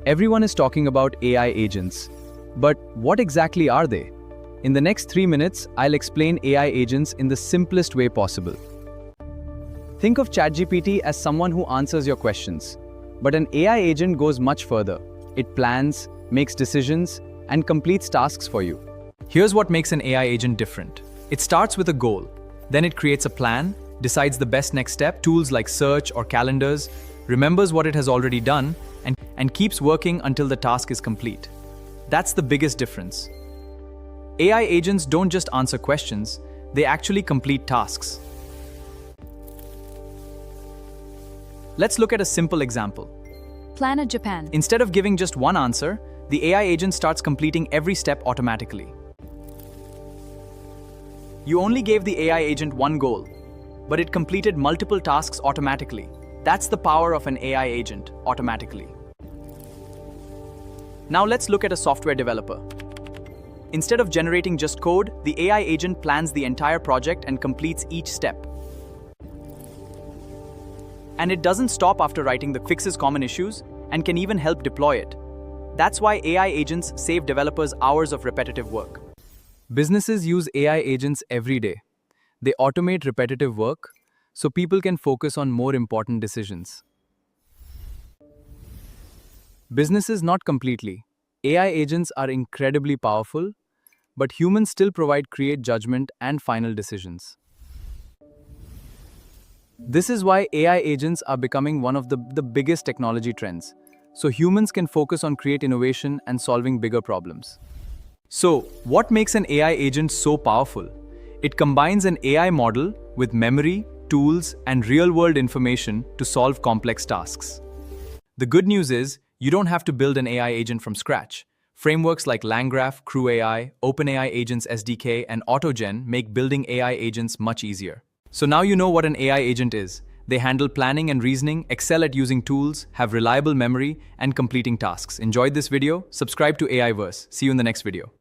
Everyone is talking about AI agents. But what exactly are they? In the next 3 minutes, I'll explain AI agents in the simplest way possible. Think of ChatGPT as someone who answers your questions. But an AI agent goes much further. It plans, makes decisions, and completes tasks for you. Here's what makes an AI agent different. It starts with a goal. Then it creates a plan, decides the best next step, tools like search or calendars, remembers what it has already done, and keeps working until the task is complete. That's the biggest difference. AI agents don't just answer questions, they actually complete tasks. Let's look at a simple example. Planet Japan. Instead of giving just one answer, the AI agent starts completing every step automatically. You only gave the AI agent one goal, but it completed multiple tasks automatically. That's the power of an AI agent, automatically. Now let's look at a software developer. Instead of generating just code, the AI agent plans the entire project and completes each step. And it doesn't stop after writing the fixes common issues and can even help deploy it. That's why AI agents save developers hours of repetitive work. Businesses use AI agents every day. They automate repetitive work so people can focus on more important decisions. Businesses not completely. AI agents are incredibly powerful, but humans still provide create judgment and final decisions. This is why AI agents are becoming one of the biggest technology trends, so humans can focus on create innovation and solving bigger problems. So, what makes an AI agent so powerful? It combines an AI model with memory, tools, and real-world information to solve complex tasks. The good news is, you don't have to build an AI agent from scratch. Frameworks like langgraph, CrewAI, openai Agents SDK, and AutoGen make building AI agents much easier. So now you know what an AI agent is. They handle planning and reasoning, excel at using tools, have reliable memory, and completing tasks. Enjoyed this video? Subscribe to AIverse. See you in the next video.